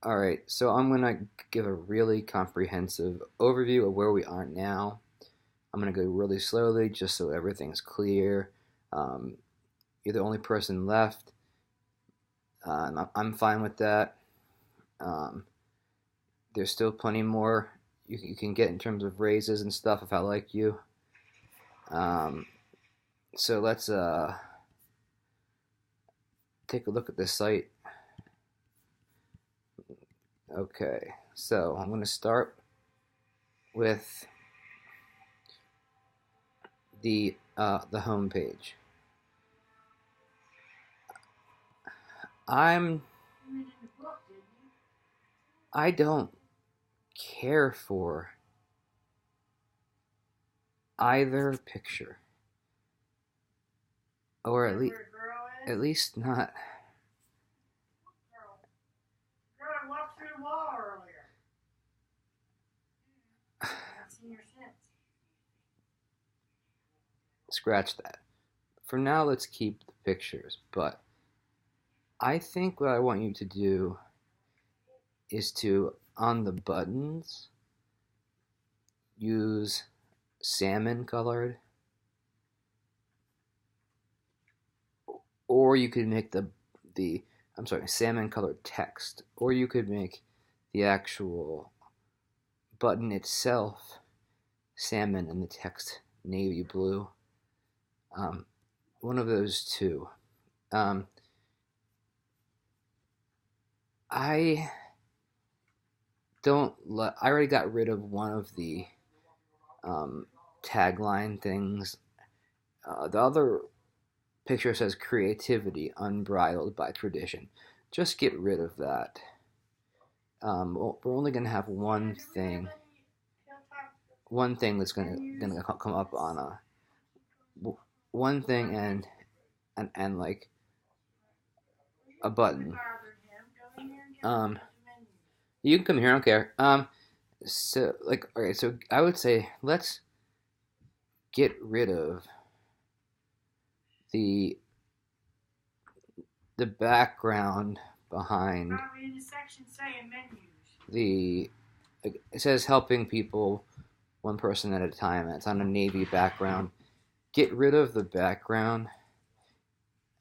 All right, so I'm going to give a really comprehensive overview of where we are now. I'm going to go really slowly just so everything's clear. Um, you're the only person left. I'm fine with that. Um, there's still plenty more you can get in terms of raises and stuff if I like you. Um, so let's take a look at this site. Okay, so I'm going to start with the home page. I'm I don't care for either picture, or at least not. Scratch that. For now, let's keep the pictures. But I think what I want you to do is to, on the buttons, use salmon colored, or you could make the I'm sorry, salmon colored text, or you could make the actual button itself salmon and the text navy blue. Um, one of those two. Um, I don't. I already got rid of one of the um, tagline things. The other picture says creativity unbridled by tradition. Just get rid of that. We're only gonna have one thing that's gonna come up on one thing and like a button. Um, you can come here. I don't care. So like, okay, so I would say let's get rid of the the background behind the. It says helping people one person at a time. And it's on a navy background. Get rid of the background,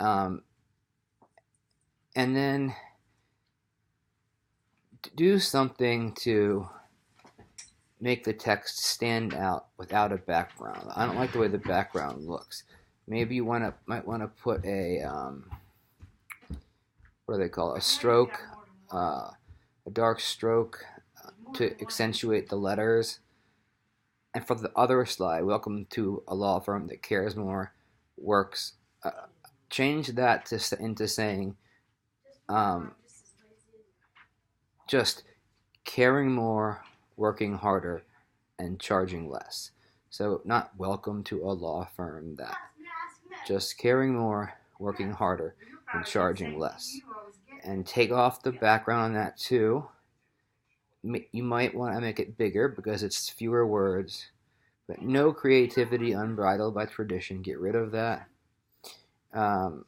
um, and then do something to make the text stand out without a background. I don't like the way the background looks. Maybe you might want to put what do they call it? A stroke, a dark stroke to accentuate the letters. And for the other slide, welcome to a law firm that cares more, works. Change that into saying um, just caring more, working harder, and charging less. So not welcome to a law firm that. Just caring more, working harder, and charging less. And take off the background on that too. You might want to make it bigger because it's fewer words. But no creativity unbridled by tradition. Get rid of that. Um,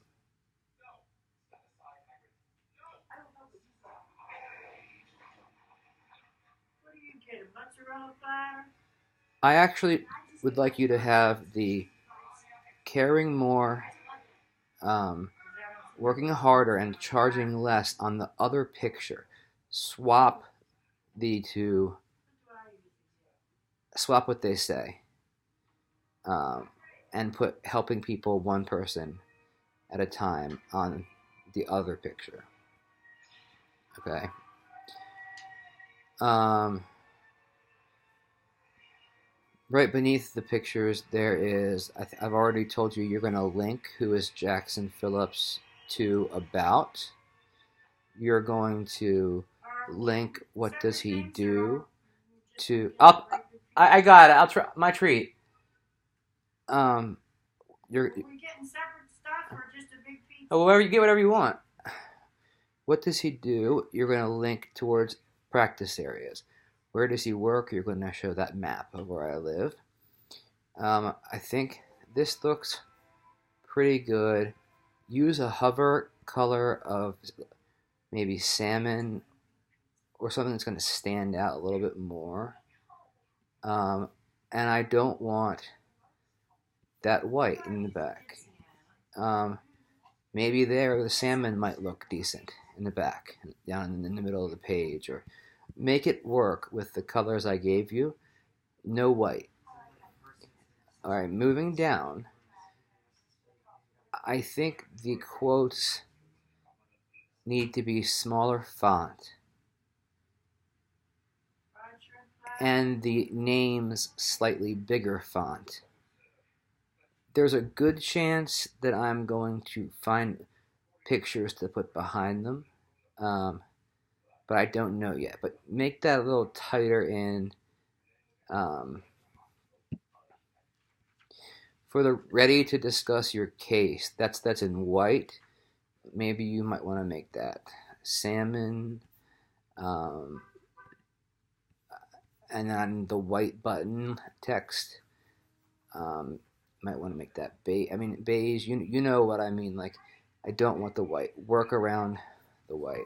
I actually would like you to have the caring more, um, working harder, and charging less on the other picture. Swap the two. Swap what they say, um, and put helping people one person at a time on the other picture. Okay. Um, right beneath the pictures, there is. I've already told you you're going to link who is Jackson Phillips to about. You're going to link what does he do to. I got it. I'll try my treat. Um, you're. Oh, whatever you get, whatever you want. What does he do? You're going to link towards practice areas. Where does he work? You're going to show that map of where I live. I think this looks pretty good. Use a hover color of maybe salmon or something that's going to stand out a little bit more. And I don't want that white in the back. Maybe there the salmon might look decent in the back, down in the middle of the page, or make it work with the colors I gave you. No white. All right, moving down, I think the quotes need to be smaller font and the names slightly bigger font. There's a good chance that I'm going to find pictures to put behind them, but I don't know yet. But make that a little tighter in. For the ready to discuss your case, that's in white. Maybe you might want to make that salmon, and then the white button text, might want to make that beige. I mean beige. You know what I mean. Like, I don't want the white. Work around the white.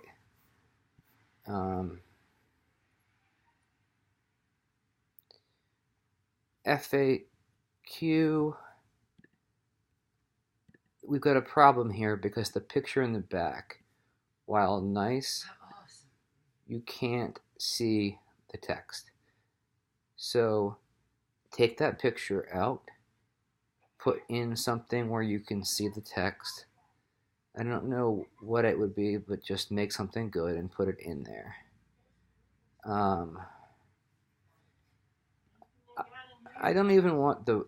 FAQ. We've got a problem here because the picture in the back, while nice, you can't see the text. So take that picture out, put in something where you can see the text. I don't know what it would be, but just make something good and put it in there. I don't even want the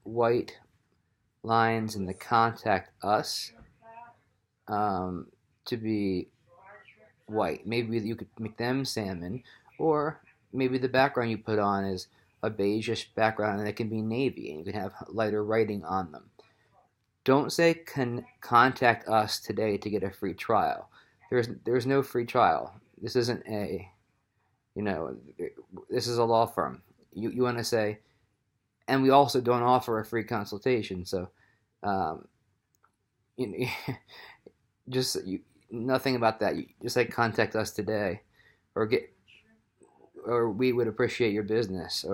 white lines in the contact us to be white. Maybe you could make them salmon, or maybe the background you put on is a beigeish background and it can be navy and you can have lighter writing on them. Don't say contact us today to get a free trial. There's no free trial. This isn't this is a law firm. You want to say, and we also don't offer a free consultation. So, nothing about that. You just like contact us today, or we would appreciate your business,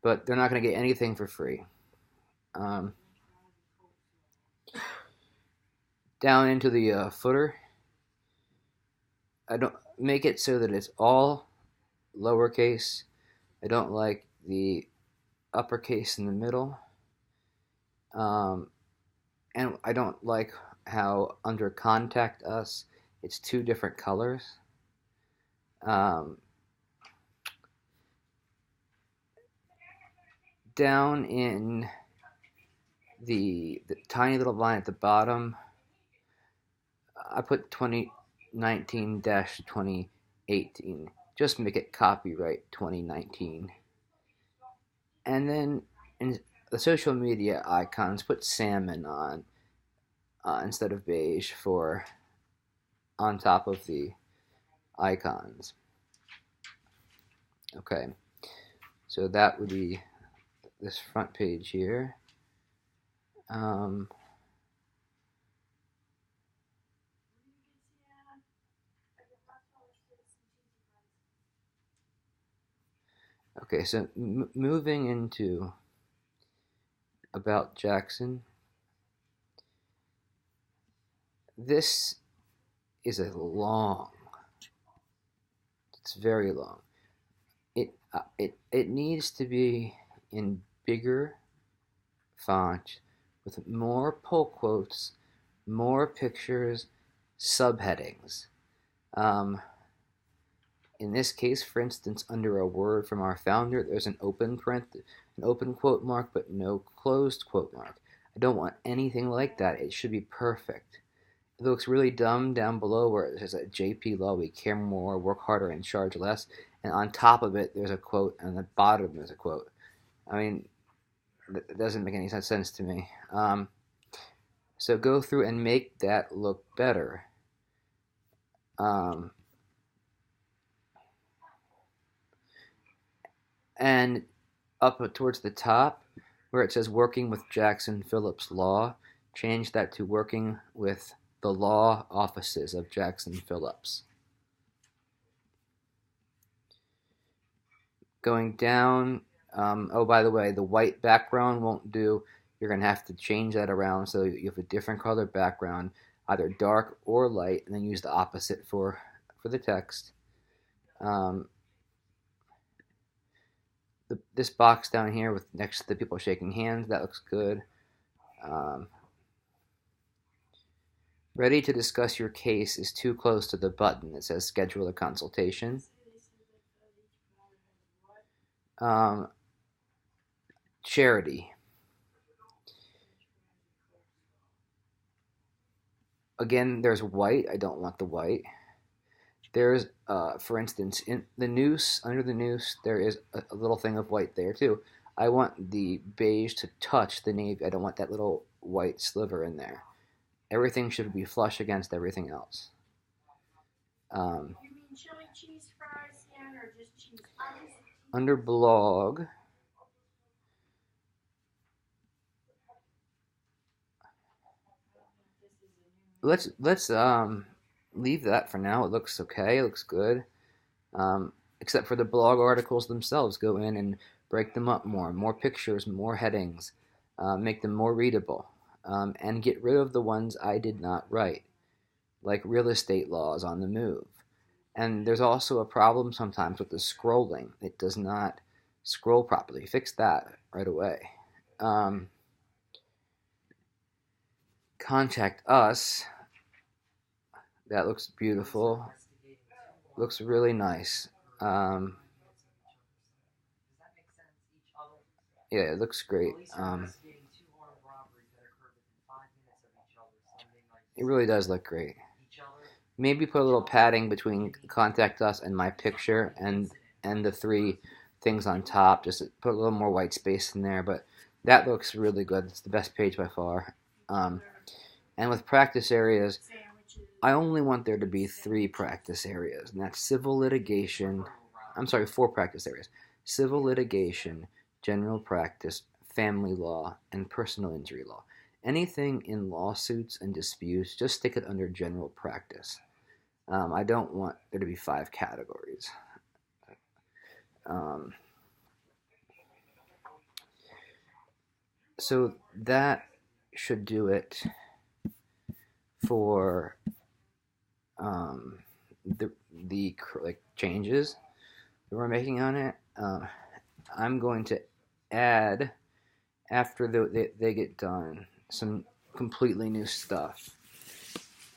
but they're not going to get anything for free. Down into the footer, I don't make it so that it's all lowercase. I don't like the uppercase in the middle, and I don't like how under contact us it's two different colors. Down in the tiny little line at the bottom, I put 2019-2018. Just make it copyright 2019. And then in the social media icons, put salmon on instead of beige on top of the icons. Okay, so that would be this front page here. Okay, so moving into about Jackson. This is a long. It's very long. It needs to be in bigger font with more pull quotes, more pictures, subheadings. In this case, for instance, under a word from our founder, there's an open quote mark, but no closed quote mark. I don't want anything like that. It should be perfect. It looks really dumb down below where it says at JP Law, we care more, work harder, and charge less. And on top of it, there's a quote, and on the bottom there's a quote. I mean, it doesn't make any sense to me. So go through and make that look better. And up towards the top, where it says working with Jackson Phillips Law, change that to working with the law offices of Jackson Phillips. Going down, oh, by the way, the white background won't do. You're going to have to change that around so you have a different color background, either dark or light, and then use the opposite for the text. This box down here with next to the people shaking hands, that looks good. Ready to discuss your case is too close to the button that says schedule a consultation. Charity. Again, there's white. I don't want the white. There's, for instance, in the noose, under the noose, there is a little thing of white there too. I want the beige to touch the navy. I don't want that little white sliver in there. Everything should be flush against everything else. You mean chili cheese fries, Dan, or just cheese fries? Under blog, let's leave that for now. It looks okay. It looks good. Except for the blog articles themselves, go in and break them up more pictures, more headings, make them more readable, and get rid of the ones I did not write, like real estate laws on the move. And there's also a problem sometimes with the scrolling. It does not scroll properly. Fix that right away. Contact us. That looks beautiful. Looks really nice. Yeah, it looks great. It really does look great. Maybe put a little padding between contact us and my picture and the three things on top. Just put a little more white space in there, but that looks really good. It's the best page by far. And with practice areas, I only want there to be 3 practice areas, and that's civil litigation. I'm sorry, 4 practice areas. Civil litigation, general practice, family law, and personal injury law. Anything in lawsuits and disputes, just stick it under general practice. I don't want there to be 5 categories. So that should do it for the like changes that we're making on it. I'm going to add, after they get done, some completely new stuff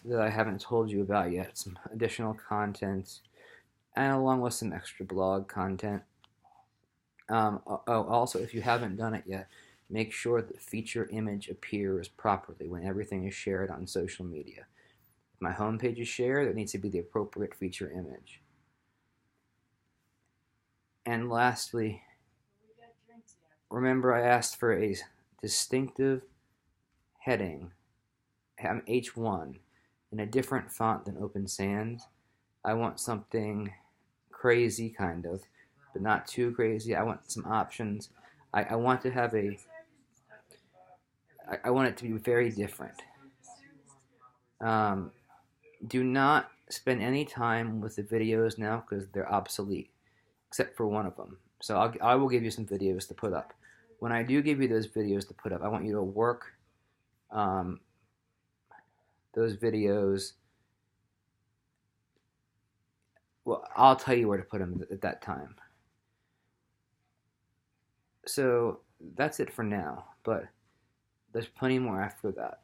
that I haven't told you about yet, some additional content, and along with some extra blog content. Also, if you haven't done it yet, make sure the feature image appears properly when everything is shared on social media. If my homepage is shared, it needs to be the appropriate feature image. And lastly, remember I asked for a distinctive heading, H1, in a different font than Open Sans. I want something crazy, kind of, but not too crazy. I want some options. I want to have I want it to be very different. Do not spend any time with the videos now because they're obsolete, except for one of them. So I will give you some videos to put up. When I do give you those videos to put up, I want you to work those videos. Well, I'll tell you where to put them at that time. So that's it for now, but there's plenty more after that.